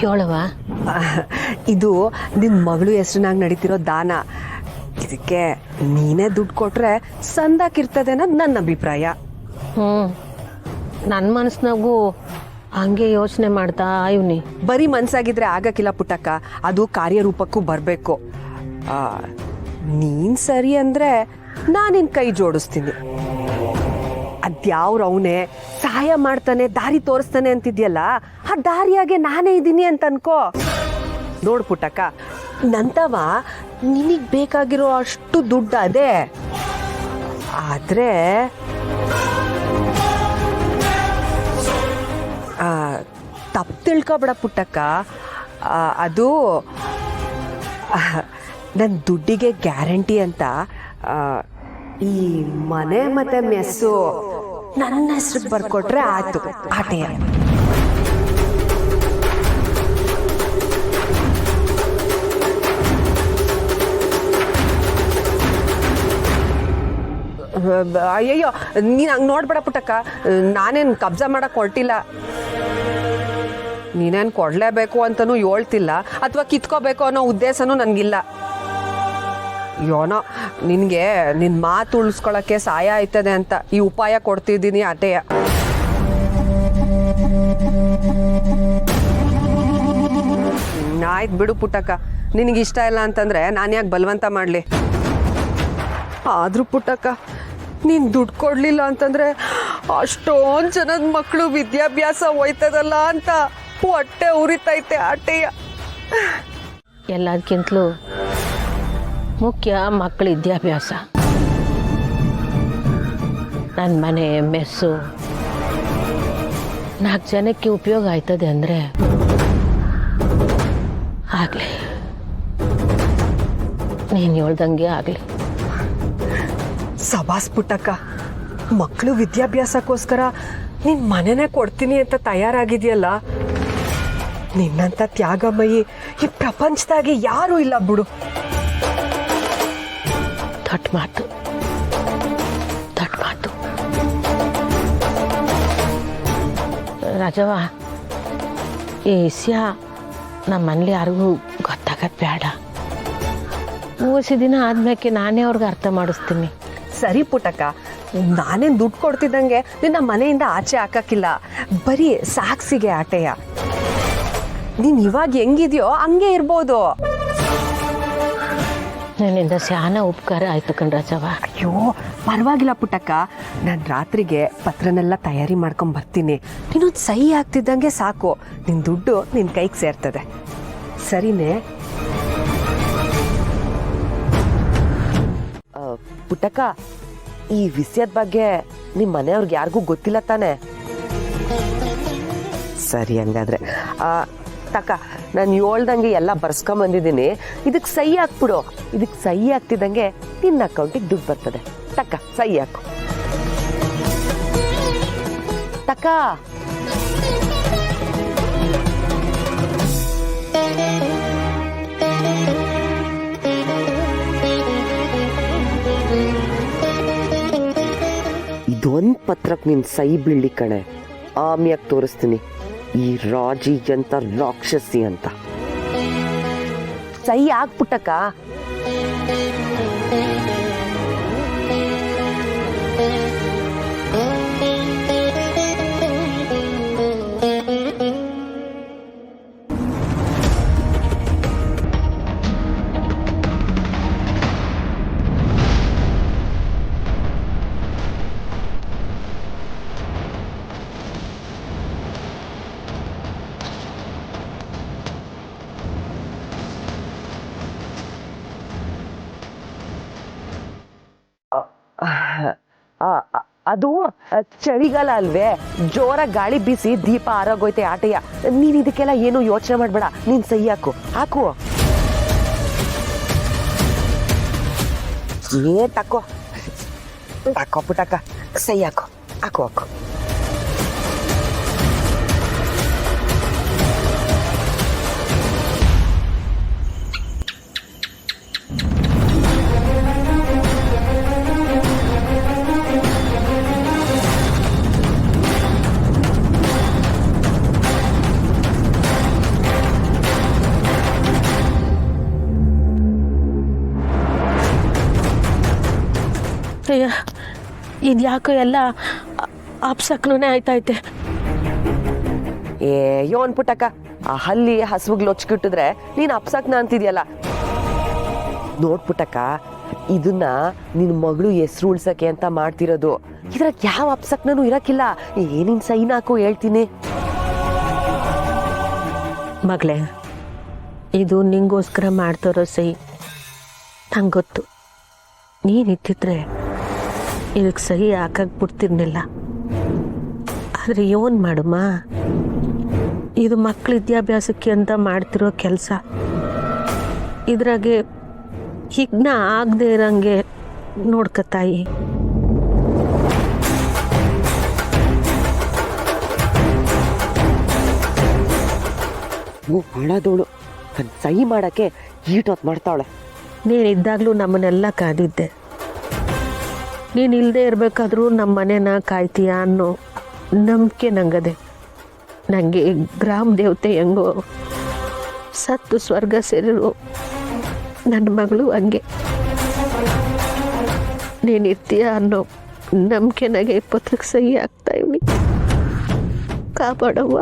ಹೇಳುವ. ಇದು ನಿನ್ನ ಮಗಳು ಹೆಸ್ರಿನಾಗ ನಡೀತಿರೋ ದಾನ. ಇದಕ್ಕೆ ನೀನೇ ದುಡ್ಡು ಕೊಟ್ರೆ ಸಂದಾಕಿರ್ತದೆ ಅನ್ನೋದು ನನ್ನ ಅಭಿಪ್ರಾಯ. ನನ್ನ ಮನಸ್ಸಿನಾಗೂ ಹಂಗೆ ಯೋಚನೆ ಮಾಡ್ತಾ ಇವ್ನಿ. ಬರೀ ಮನ್ಸಾಗಿದ್ರೆ ಆಗಕ್ಕಿಲ್ಲ ಪುಟ್ಟಕ್ಕ, ಅದು ಕಾರ್ಯರೂಪಕ್ಕೂ ಬರಬೇಕು. ನೀನ್ ಸರಿ ಅಂದ್ರೆ ನಾನು ನಿನ್ ಕೈ ಜೋಡಿಸ್ತೀನಿ. ಅದ್ಯಾವ್ರು ಅವನೇ ಸಹಾಯ ಮಾಡ್ತಾನೆ, ದಾರಿ ತೋರಿಸ್ತಾನೆ ಅಂತಿದ್ಯಲ್ಲ, ಆ ದಾರಿಯಾಗೆ ನಾನೇ ಇದ್ದೀನಿ ಅಂತ ಅನ್ಕೋ. ನೋಡು ಪುಟ್ಟಕ್ಕ, ನಂತವ ನಿನಗ್ ಬೇಕಾಗಿರೋ ಅಷ್ಟು ದುಡ್ಡು ಅದೇ. ಆದ್ರೆ ತಪ್ಪು ತಿಳ್ಕೊಬೇಡ ಪುಟ್ಟಕ್ಕ, ಅದು ನನ್ನ ದುಡ್ಡಿಗೆ ಗ್ಯಾರಂಟಿ ಅಂತ ಈ ಮನೆ ಮತ್ತೆ ಮೆಸ್ಸು ನನ್ನ ಹೆಸ್ರಿಗೆ ಬರ್ಕೊಟ್ರೆ ಆಯ್ತು, ಆಟೆಯ. ಅಯ್ಯಯ್ಯೋ, ನೀನು ಹಂಗೆ ನೋಡ್ಬೇಡ ಪುಟ್ಟಕ್ಕ, ನಾನೇನು ಕಬ್ಜಾ ಮಾಡಕ್ಕೆ ಹೊರಟಿಲ್ಲ. ನೀನೇನು ಕೊಡಲೇಬೇಕು ಅಂತನೂ ಹೇಳ್ತಿಲ್ಲ, ಅಥವಾ ಕಿತ್ಕೋಬೇಕು ಅನ್ನೋ ಉದ್ದೇಶನೂ ನನಗಿಲ್ಲ. ಯೋನೋ ನಿನಗೆ ನಿನ್ನ ಮಾತು ಉಳಿಸ್ಕೊಳ್ಳೋಕ್ಕೆ ಸಹಾಯ ಆಯ್ತದೆ ಅಂತ ಈ ಉಪಾಯ ಕೊಡ್ತಿದ್ದೀನಿ ಅಟೆಯ. ಆಯ್ತು ಬಿಡು ಪುಟ್ಟಕ್ಕ, ನಿನಗಿಷ್ಟ ಇಲ್ಲ ಅಂತಂದರೆ ನಾನು ಯಾಕೆ ಬಲವಂತ ಮಾಡಲಿ. ಆದರೂ ಪುಟ್ಟಕ್ಕ, ನೀನು ದುಡ್ಡು ಕೊಡಲಿಲ್ಲ ಅಂತಂದರೆ ಅಷ್ಟೊಂದು ಜನದ ಮಕ್ಕಳು ವಿದ್ಯಾಭ್ಯಾಸ ಹೋಯ್ತದಲ್ಲ ಅಂತ ಹೊಟ್ಟೆ ಉರಿತೈತೆ ಆಟೆಯ. ಎಲ್ಲದಕ್ಕಿಂತಲೂ ಮುಖ್ಯ ಮಕ್ಕಳ ವಿದ್ಯಾಭ್ಯಾಸ. ನನ್ನ ಮನೆ ಮೆಸ್ಸು 4 ಜನಕ್ಕೆ ಉಪಯೋಗ ಆಯ್ತದೆ ಅಂದರೆ ಆಗಲಿ, ನೀನು ಹೇಳ್ದಂಗೆ ಆಗಲಿ. ಸಬಾಸ್ ಪುಟ್ಟಕ್ಕ, ಮಕ್ಕಳು ವಿದ್ಯಾಭ್ಯಾಸಕ್ಕೋಸ್ಕರ ನಿನ್ನ ಮನೆನೇ ಕೊಡ್ತೀನಿ ಅಂತ ತಯಾರಾಗಿದೆಯಲ್ಲ. ನಿನ್ನಂಥ ತ್ಯಾಗಮಯಿ ಈ ಪ್ರಪಂಚದಾಗೆ ಯಾರೂ ಇಲ್ಲ ಬಿಡು. ದೊಡ್ಡ ಮಾತು, ದೊಡ್ಡ ಮಾತು. ರಾಜವ್ವ, ಈ ವಿಷಯ ನಮ್ಮ ಮನೇಲಿ ಯಾರಿಗೂ ಗೊತ್ತಾಗತ್ತೆ ಬೇಡ. ಮೂವತ್ತು ದಿನ ಆದ್ಮೇಲೆ ನಾನೇ ಅವ್ರಿಗೆ ಅರ್ಥ ಮಾಡಿಸ್ತೀನಿ. ಸರಿ ಪುಟ್ಟಕ್ಕ, ನಾನೇನು ದುಡ್ಡು ಕೊಡ್ತಿದ್ದಂಗೆ ನಿನ್ನ ಮನೆಯಿಂದ ಆಚೆ ಹಾಕಕ್ಕಿಲ್ಲ, ಬರೀ ಸಾಕ್ಸಿಗೆ ಆಟೆಯ. ನೀನು ಇವಾಗ ಹೆಂಗಿದ್ಯೋ ಹಂಗೆ ಇರ್ಬೋದು. ನನ್ನಿಂದ ಶಾನ ಉಪಕಾರ ಆಯ್ತು ಕಣ್ರಾಜವ್ವ. ಅಯ್ಯೋ ಪರವಾಗಿಲ್ಲ ಪುಟ್ಟಕ್ಕ, ನಾನು ರಾತ್ರಿಗೆ ಪತ್ರನೆಲ್ಲ ತಯಾರಿ ಮಾಡ್ಕೊಂಡು ಬರ್ತೀನಿ. ನೀನೊಂದು ಸಹಿ ಆಗ್ತಿದ್ದಂಗೆ ಸಾಕು, ನಿನ್ನ ದುಡ್ಡು ನಿನ್ನ ಕೈಗೆ ಸೇರ್ತದೆ. ಸರಿನೇ ಪುಟ್ಟಕ್ಕ? ಈ ವಿಷಯದ ಬಗ್ಗೆ ನಿಮ್ಮ ಮನೆಯವ್ರಿಗೆ ಯಾರಿಗೂ ಗೊತ್ತಿಲ್ಲ ತಾನೆ? ಸರಿ, ಹಂಗಾದ್ರೆ ತಕ್ಕ, ನಾನು ಹೇಳ್ದಂಗೆ ಎಲ್ಲ ಬರ್ಸ್ಕೊಂಬಂದಿದ್ದೀನಿ. ಇದಕ್ಕೆ ಸಹಿ ಹಾಕ್ಬಿಡು. ಇದಕ್ಕೆ ಸಹಿ ಆಗ್ತಿದ್ದಂಗೆ ನಿನ್ನ ಅಕೌಂಟಿಗೆ ದುಡ್ಡು ಬರ್ತದೆ. ತಕ್ಕ, ಸಹಿ ಹಾಕು ತಕ್ಕ. ಇದೊಂದು ಪತ್ರಕ್ಕೆ ನಿನ್ ಸಹಿ ಬೀಳ್ಲಿ ಕಣೆ, ಆಮ್ಯಾಗ ತೋರಿಸ್ತೀನಿ ಈ ರಾಜಿ ಅಂತ ರಾಕ್ಷಸಿ ಅಂತ. ಸಹಿ ಆಗ್ಬಿಟ್ಟಕ್ಕ. ಅದು ಚಳಿಗಾಲ ಅಲ್ವೇ, ಜೋರಾಗಿ ಗಾಳಿ ಬೀಸಿ ದೀಪ ಆರೋಗೋಯ್ತೆ ಆಟೆಯ. ನೀನ್ ಇದಕ್ಕೆಲ್ಲ ಏನು ಯೋಚನೆ ಮಾಡ್ಬೇಡ, ನೀನ್ ಸಹಿ ಹಾಕು. ಹಾಕು ತಕ್ಕೋ ತಕ್ಕೋ ಪುಟ್ಟಕ್ಕ, ಸಹಿ ಹಾಕು. ಹಾಕು ಹಾಕು. ಇದು ಯಾಕೋ ಎಲ್ಲ ಅಪ್ಸಕ್ಲೂನೇ ಆಯ್ತೈತೆ. ಯೋನ್ ಪುಟ್ಟಕ್ಕ, ಆ ಹಲ್ಲಿ ಹಸುವಿಗೆ ಲೊಚ್ಕಿಟ್ಟಿದ್ರೆ ನೀನ್ ಅಪ್ಸಕ್ನ ಅಂತಿದ್ಯಲ್ಲ. ನೋಡ್ಪುಟ್ಟಕ್ಕ, ಇದನ್ನ ನಿನ್ ಮಗಳು ಹೆಸ್ರು ಉಳ್ಸಕ್ಕೆ ಅಂತ ಮಾಡ್ತಿರೋದು. ಇದ್ರಾಗ ಯಾವ ಅಪ್ಸಕ್ನೂ ಇರಕ್ಕಿಲ್ಲ. ಏನಿನ್ ಸೈನ್ ಹಾಕು ಹೇಳ್ತೀನಿ. ಮಗಳೇ, ಇದು ನಿಂಗೋಸ್ಕರ ಮಾಡ್ತಾರೋ ಸಹಿ ನಂಗೆ ಗೊತ್ತು. ನೀನಿತ್ತಿದ್ರೆ ಇದಕ್ಕೆ ಸಹಿ ಹಾಕಕ್ಕೆ ಬಿಡ್ತಿರ್ನಿಲ್ಲ. ಆದರೆ ಏನು ಮಾಡಮ್ಮ, ಇದು ಮಕ್ಕಳ ವಿದ್ಯಾಭ್ಯಾಸಕ್ಕೆ ಅಂತ ಮಾಡ್ತಿರೋ ಕೆಲಸ. ಇದ್ರಾಗೆ ಹಿಗ್ನ ಆಗದೆ ಇರೋಂಗೆ ನೋಡ್ಕತಾಯಿ. ಮಾಡೋದವಳು ಸಹಿ ಮಾಡಕ್ಕೆ ಈಟೊತ್ತು ಮಾಡ್ತಾವಳೆ. ನೀನಿದ್ದಾಗಲೂ ನಮ್ಮನ್ನೆಲ್ಲ ಕಾದಿದ್ದೆ. ನೀನು ಇಲ್ಲದೆ ಇರಬೇಕಾದ್ರೂ ನಮ್ಮ ಮನೇನ ಕಾಯ್ತೀಯ ಅನ್ನೋ ನಂಬಿಕೆ ನಂಗದೆ. ನನಗೆ ಗ್ರಾಮ ದೇವತೆ ಹೆಂಗೋ ಸತ್ತು ಸ್ವರ್ಗ ಸೇರಿರು ನನ್ನ ಮಗಳು ಹಂಗೆ. ನೀನಿರ್ತೀಯ ಅನ್ನೋ ನಂಬಿಕೆ ನನಗೆ ಪತ್ರಕ್ಕೆ ಸಹಿ ಆಗ್ತಾ ಇವ್ನಿ. ಕಾಪಾಡವ್ವ.